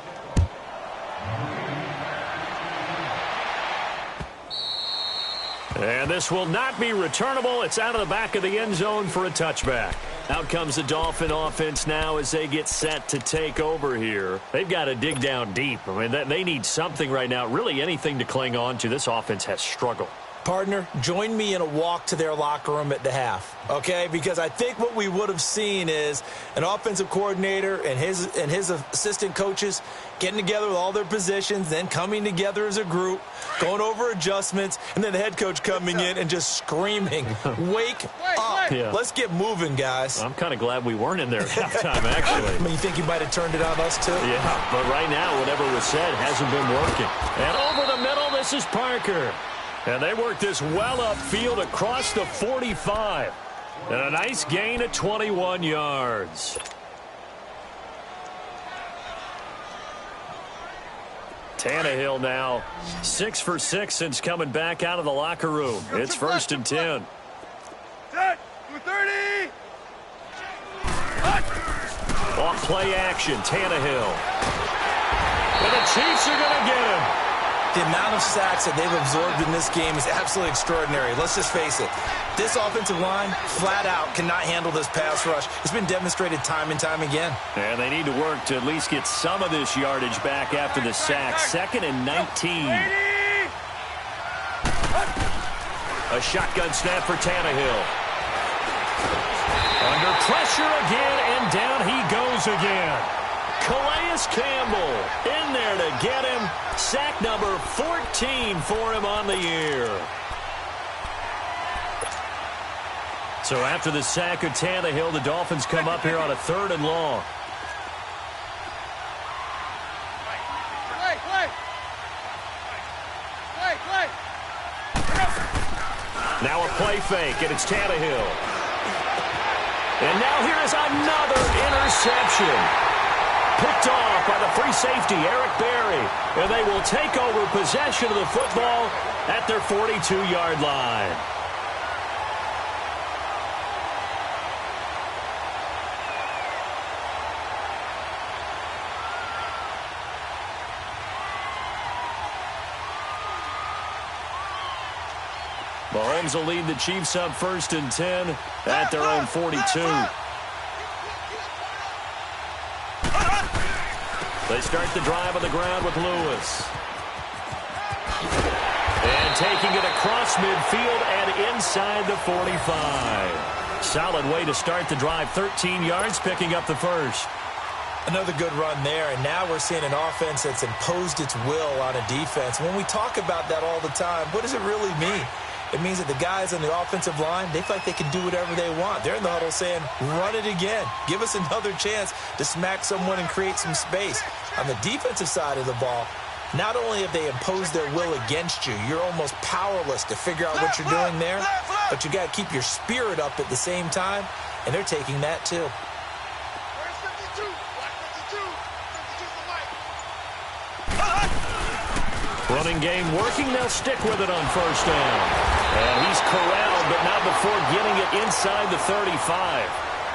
And this will not be returnable. It's out of the back of the end zone for a touchback. Out comes the Dolphin offense now as they get set to take over here. They've got to dig down deep. I mean, they need something right now, really anything to cling on to. This offense has struggled. Partner, join me in a walk to their locker room at the half, okay? Because I think what we would have seen is an offensive coordinator and his assistant coaches getting together with all their positions, then coming together as a group, going over adjustments, and then the head coach coming in and just screaming, wake up. Yeah. Let's get moving, guys. I'm kind of glad we weren't in there at halftime, actually. I mean, you think you might have turned it on us, too? Yeah, but right now, whatever was said hasn't been working. And over the middle, this is Parker. And they work this well upfield across the 45. And a nice gain of 21 yards. Tannehill now 6 for 6 since coming back out of the locker room. It's 1st and 10. Set. 30. Off play action, Tannehill. And the Chiefs are going to get him. The amount of sacks that they've absorbed in this game is absolutely extraordinary. Let's just face it. This offensive line, flat out, cannot handle this pass rush. It's been demonstrated time and time again. And they need to work to at least get some of this yardage back after the sack. 2nd and 19. A shotgun snap for Tannehill. Under pressure again, and down he goes again. Calais Campbell in there to get him. Sack number 14 for him on the year. So after the sack of Tannehill, the Dolphins come up here on a 3rd and long. Now a play fake, and it's Tannehill. And now here is another interception. Picked off by the free safety, Eric Berry. And they will take over possession of the football at their 42-yard line. Mahomes will lead the Chiefs up 1st and 10 at their own 42. They start the drive on the ground with Lewis. And taking it across midfield and inside the 45. Solid way to start the drive. 13 yards, picking up the 1st. Another good run there, and now we're seeing an offense that's imposed its will on a defense. When we talk about that all the time, what does it really mean? It means that the guys on the offensive line, they feel like they can do whatever they want. They're in the huddle saying, run it again. Give us another chance to smack someone and create some space. On the defensive side of the ball, not only have they imposed their will against you, you're almost powerless to figure out what you're doing there, but you got to keep your spirit up at the same time, and they're taking that too. Running game working. They'll stick with it on first down. And he's corralled, but not before getting it inside the 35.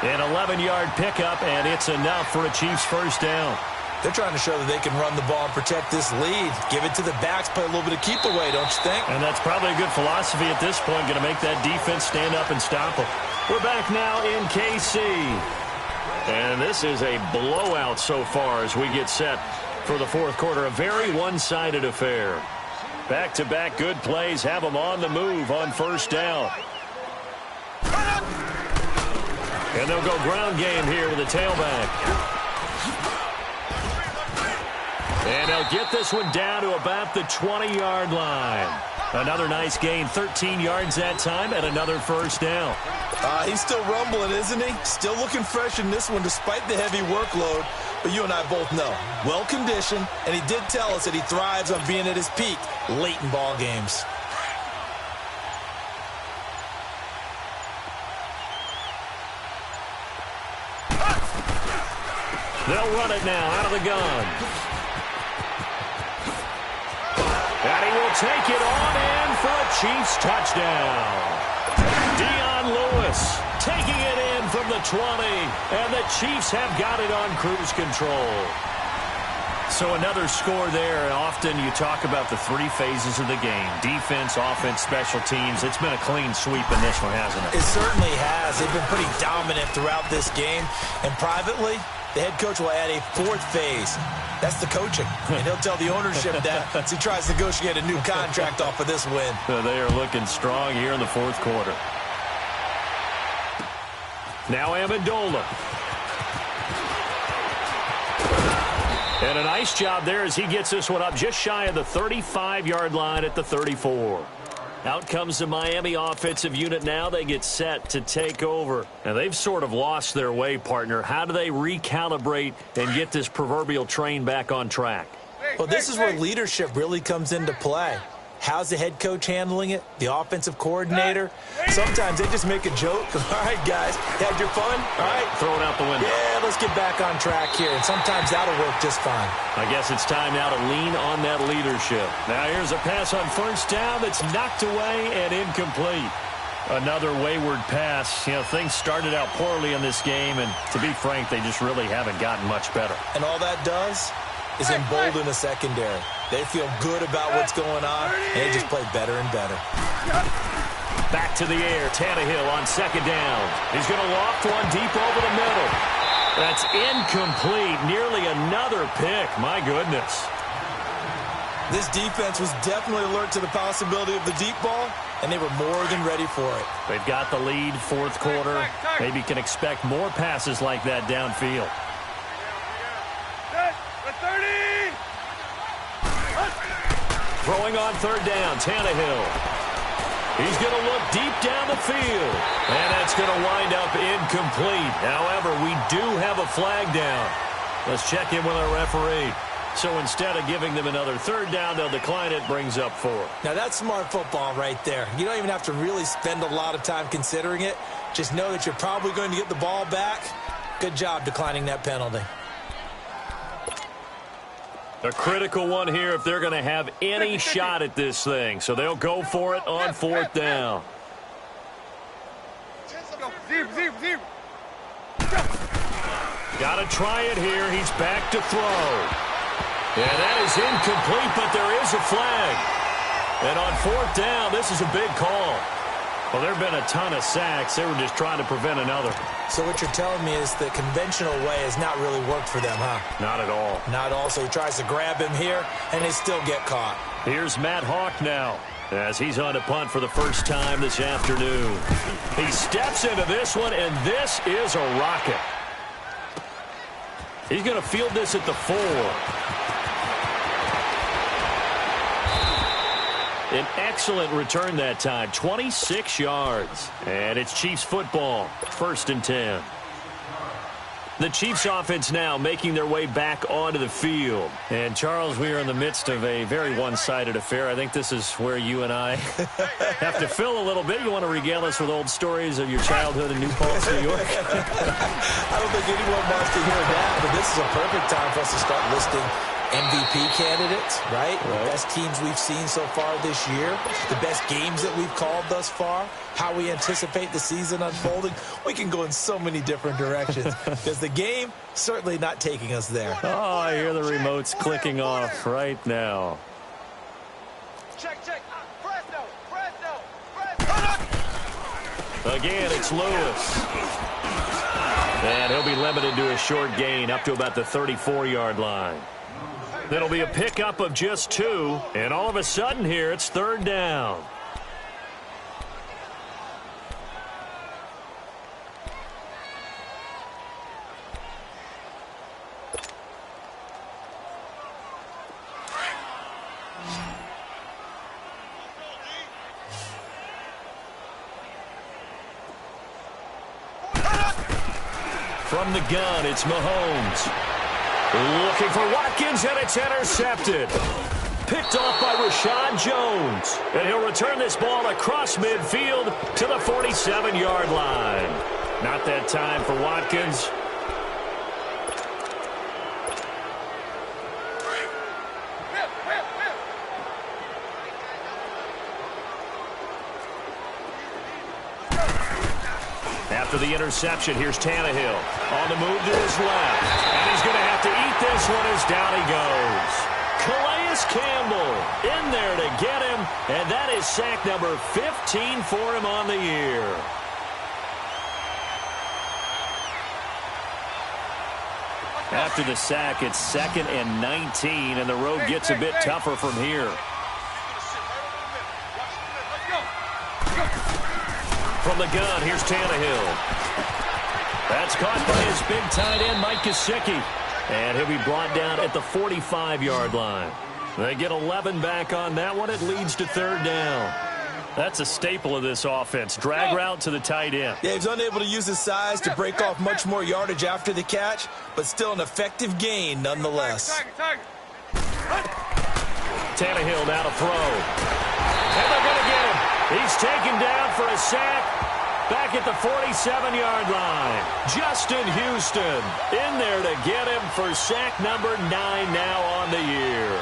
An 11-yard pickup, and it's enough for a Chiefs first down. They're trying to show that they can run the ball and protect this lead. Give it to the backs, play a little bit of keep away, don't you think? And that's probably a good philosophy at this point, going to make that defense stand up and stop them. We're back now in KC. And this is a blowout so far as we get set for the fourth quarter. A very one-sided affair. Back-to-back good plays have them on the move on first down. And they'll go ground game here with a tailback. And they'll get this one down to about the 20-yard line. Another nice gain, 13 yards that time, and another first down. He's still rumbling, isn't he? Still looking fresh in this one despite the heavy workload. But you and I both know, well-conditioned, and he did tell us that he thrives on being at his peak late in ball games. They'll run it now out of the gun. And he will take it on in for a Chiefs touchdown. Dion Lewis taking it in from the 20. And the Chiefs have got it on cruise control. So another score there. And often you talk about the three phases of the game. Defense, offense, special teams. It's been a clean sweep in this one, hasn't it? It certainly has. They've been pretty dominant throughout this game. And privately, the head coach will add a fourth phase. That's the coaching. And he'll tell the ownership that as he tries to negotiate a new contract off of this win. They are looking strong here in the fourth quarter. Now Amendola. And a nice job there as he gets this one up just shy of the 35-yard line at the 34. Out comes the Miami offensive unit now. They get set to take over. And they've sort of lost their way, partner. How do they recalibrate and get this proverbial train back on track? Well, this is where leadership really comes into play. How's the head coach handling it? The offensive coordinator? Sometimes they just make a joke. All right, guys, had your fun? All right. Throw it out the window. Yeah, let's get back on track here. And sometimes that'll work just fine. I guess it's time now to lean on that leadership. Now here's a pass on first down that's knocked away and incomplete. Another wayward pass. You know, things started out poorly in this game, and to be frank, they just really haven't gotten much better. And all that does is embolden the secondary. They feel good about what's going on, and they just play better and better. Back to the air. Tannehill on second down. He's going to loft one deep over the middle. That's incomplete. Nearly another pick. My goodness. This defense was definitely alert to the possibility of the deep ball, and they were more than ready for it. They've got the lead, fourth quarter. Maybe can expect more passes like that downfield. Throwing on third down, Tannehill. He's going to look deep down the field. And that's going to wind up incomplete. However, we do have a flag down. Let's check in with our referee. So instead of giving them another third down, they'll decline it, brings up 4. Now that's smart football right there. You don't even have to really spend a lot of time considering it. Just know that you're probably going to get the ball back. Good job declining that penalty. A critical one here if they're going to have any shot at this thing. So they'll go for it on fourth down. Got to try it here. He's back to throw. And that is incomplete, but there is a flag. And on fourth down, this is a big call. Well, there have been a ton of sacks. They were just trying to prevent another. So what you're telling me is the conventional way has not really worked for them, huh? Not at all. Not all. So he tries to grab him here, and they still get caught. Here's Matt Hawk now as he's on a punt for the first time this afternoon. He steps into this one, and this is a rocket. He's going to field this at the 4. An excellent return that time, 26 yards. And it's Chiefs football, 1st and 10. The Chiefs offense now making their way back onto the field. And, Charles, we are in the midst of a very one-sided affair. I think this is where you and I have to fill a little bit. You want to regale us with old stories of your childhood in New Paltz, New York? I don't think anyone wants to hear that, but this is a perfect time for us to start listing MVP candidates, right? The best teams we've seen so far this year, the best games that we've called thus far, how we anticipate the season unfolding. We can go in so many different directions because the game certainly not taking us there. Oh, I hear the remotes clicking off right now. Check. Presto. Again, it's Lewis. And he'll be limited to a short gain up to about the 34-yard line. That'll be a pickup of just 2, and all of a sudden here, it's 3rd down. From the gun, it's Mahomes. Looking for Watkins, and it's intercepted. Picked off by Rashad Jones. And he'll return this ball across midfield to the 47-yard line. Not that time for Watkins. After the interception, here's Tannehill. On the move to his left. And he's going to have to eat this one as down he goes. Calais Campbell in there to get him. And that is sack number 15 for him on the year. After the sack, it's 2nd and 19, and the road gets a bit tougher from here. From the gun, here's Tannehill. That's caught by his big tight end, Mike Gesicki. And he'll be brought down at the 45-yard line. They get 11 back on that one. It leads to 3rd down. That's a staple of this offense. Drag route to the tight end. Yeah, he's unable to use his size to break off much more yardage after the catch, but still an effective gain nonetheless. Tannehill now to throw. And they're going to get him. He's taken down for a sack back at the 47-yard line. Justin Houston in there to get him for sack number 9 now on the year.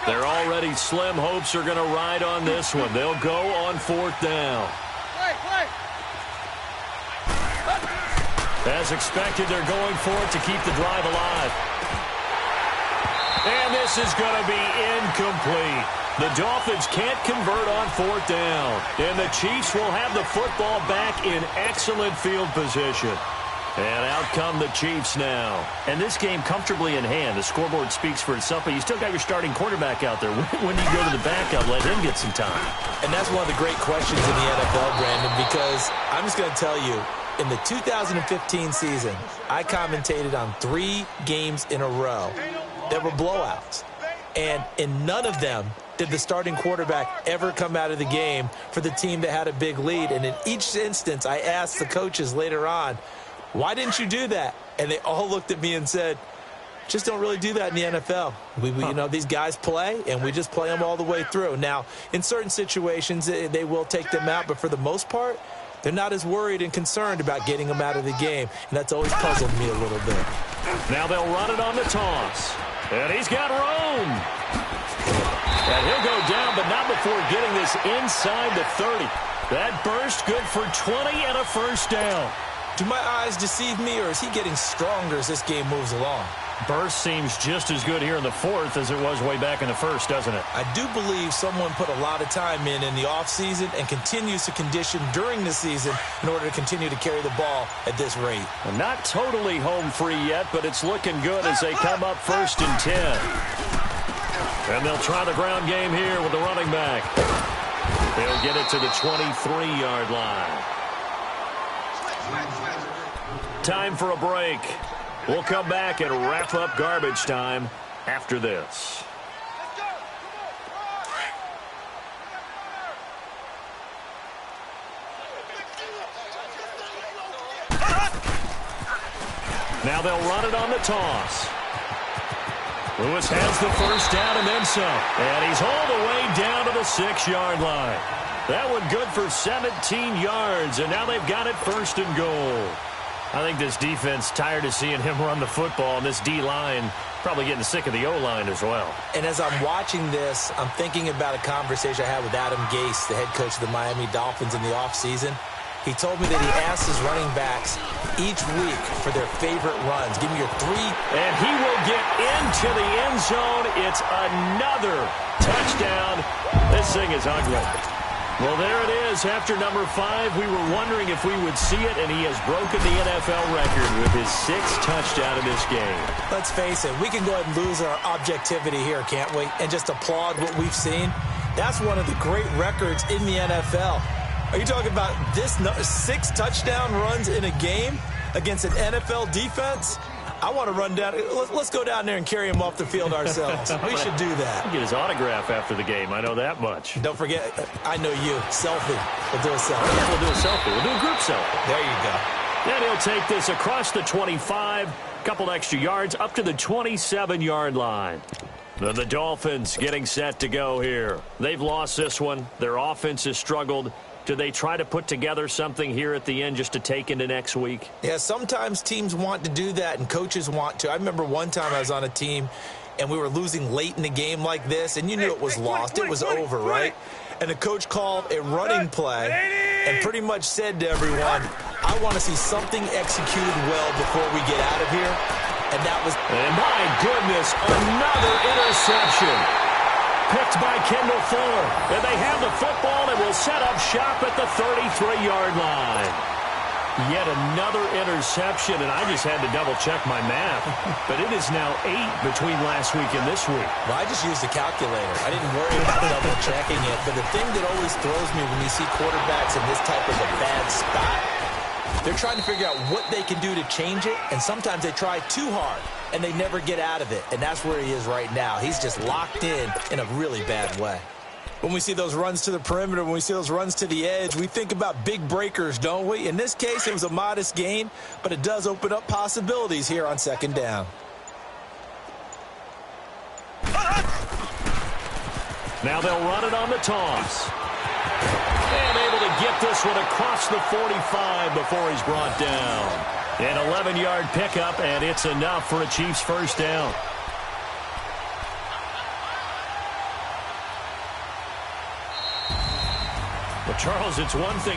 Their already slim hopes are going to ride on this one. They'll go on 4th down. As expected, they're going for it to keep the drive alive. And this is going to be incomplete. The Dolphins can't convert on 4th down. And the Chiefs will have the football back in excellent field position. And out come the Chiefs now. And this game comfortably in hand. The scoreboard speaks for itself, but you still got your starting quarterback out there. When do you go to the backup, let him get some time? And that's one of the great questions in the NFL, Brandon, because I'm just going to tell you, in the 2015 season, I commentated on 3 games in a row that were blowouts. And in none of them did the starting quarterback ever come out of the game for the team that had a big lead. And in each instance, I asked the coaches later on, why didn't you do that? And they all looked at me and said, just don't really do that in the NFL. You know, these guys play, and we just play them all the way through. Now, in certain situations, they will take them out, but for the most part, they're not as worried and concerned about getting them out of the game, and that's always puzzled me a little bit. Now they'll run it on the toss. And he's got room. And he'll go down, but not before getting this inside the 30. That burst good for 20 and a 1st down. Do my eyes deceive me, or is he getting stronger as this game moves along? Burst seems just as good here in the 4th as it was way back in the 1st, doesn't it? I do believe someone put a lot of time in the offseason and continues to condition during the season in order to continue to carry the ball at this rate. Well, not totally home free yet, but it's looking good as they come up 1st and 10. And they'll try the ground game here with the running back. They'll get it to the 23-yard line. Time for a break. We'll come back and wrap up garbage time after this. Now they'll run it on the toss. Lewis has the 1st down and then some. And he's all the way down to the 6-yard line. That one good for 17 yards, and now they've got it 1st and goal. I think this defense tired of seeing him run the football, and this D-line probably getting sick of the O-line as well. And as I'm watching this, I'm thinking about a conversation I had with Adam Gase, the head coach of the Miami Dolphins in the offseason. He told me that he asked his running backs each week for their favorite runs. Give me your 3. And he will get into the end zone. It's another touchdown. This thing is ugly. Well, there it is. After number 5, we were wondering if we would see it, and he has broken the NFL record with his 6th touchdown in this game. Let's face it, we can go ahead and lose our objectivity here, can't we? And just applaud what we've seen. That's one of the great records in the NFL. Are you talking about this 6 touchdown runs in a game against an NFL defense? I want to run down. Let's go down there and carry him off the field ourselves. We should do that. Get his autograph after the game. I know that much. Don't forget, I know you. Selfie. We'll do a selfie. Yeah, we'll do a selfie. We'll do a group selfie. There you go. And he'll take this across the 25, couple extra yards, up to the 27-yard line. Then the Dolphins getting set to go here. They've lost this one. Their offense has struggled. Do they try to put together something here at the end just to take into next week? Yeah, sometimes teams want to do that and coaches want to. I remember one time I was on a team and we were losing late in the game like this, and you knew it was lost. It was over, right? And the coach called a running play and pretty much said to everyone, I want to see something executed well before we get out of here. And that was... And my goodness, another interception. Picked by Kendall Fuller. And they have the football and will set up shop at the 33-yard line. Yet another interception, and I just had to double-check my math. But it is now 8 between last week and this week. Well, I just used a calculator. I didn't worry about double-checking it. But the thing that always throws me when you see quarterbacks in this type of a bad spot, they're trying to figure out what they can do to change it, and sometimes they try too hard, and they never get out of it. And that's where he is right now. He's just locked in a really bad way. When we see those runs to the perimeter, when we see those runs to the edge, we think about big breakers, don't we? In this case, it was a modest gain, but it does open up possibilities here on 2nd down. Now they'll run it on the toss. And able to get this one across the 45 before he's brought down. An 11-yard pickup, and it's enough for a Chiefs 1st down. Well, Charles, it's one thing.